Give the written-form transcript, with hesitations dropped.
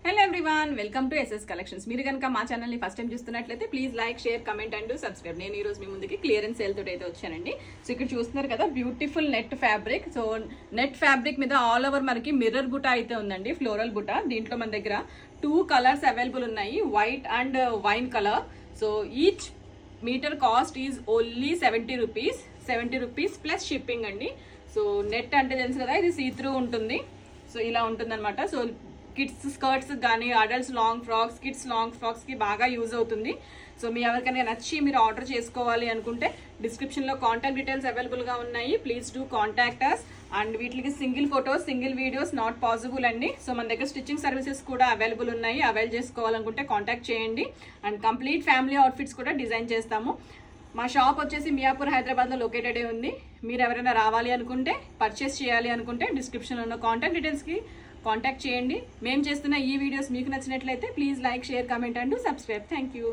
Hello everyone, welcome to SS collections. మీరు కనుక మా ఛానల్ని ఫస్ట్ టైం చూస్తున్నట్లయితే please like, share, comment and subscribe. నేను ఈరోజు మీ ముందుకి క్లియరెన్స్ సేల్ తోటి అయితే వచ్చానండి. సో ఇక్కడ చూస్తున్నారు కదా, beautiful net fabric. So net fabric మీద ఆల్ ఓవర్ మనకి మిర్రర్ బుటా అయితే ఉందండి, ఫ్లోరల్ బుటా. దీంట్లో మన దగ్గర 2 కలర్స్ అవైలబుల్ ఉన్నాయి, white and wine colour. So each metre cost is only 70 rupees. 70 rupees plus shipping అండి. సో నెట్ అంటే తెలుసు కదా, ఇది సీ త్రూ ఉంటుంది. సో ఇలా ఉంటుంది అనమాట. సో కిడ్స్ స్కర్ట్స్ కానీ, adults long frocks, kids long ఫ్రాక్స్కి బాగా యూజ్ అవుతుంది. సో మీ ఎవరికైనా నచ్చి మీరు ఆర్డర్ చేసుకోవాలి అనుకుంటే డిస్క్రిప్షన్లో కాంటాక్ట్ డీటెయిల్స్ అవైలబుల్గా ఉన్నాయి. Please do contact us. And వీటికి single photos, single videos not possible అండి. సో మన దగ్గర స్టిచ్చింగ్ సర్వీసెస్ కూడా అవైలబుల్ ఉన్నాయి. అవైల్ చేసుకోవాలనుకుంటే కాంటాక్ట్ చేయండి. అండ్ కంప్లీట్ ఫ్యామిలీ అవుట్ఫిట్స్ కూడా డిజైన్ చేస్తాము. మా షాప్ వచ్చేసి మియాపూర్, హైదరాబాద్లో లొకేటెడ్ ఉంది. మీరు ఎవరైనా రావాలి అనుకుంటే, పర్చేస్ చేయాలి అనుకుంటే డిస్క్రిప్షన్లో ఉన్న కాంటాక్ట్ డీటెయిల్స్కి కాంటాక్ట్ చేయండి. మేము చేస్తున్న ఈ వీడియోస్ మీకు నచ్చినట్లయితే please like, share, comment and subscribe. Thank you.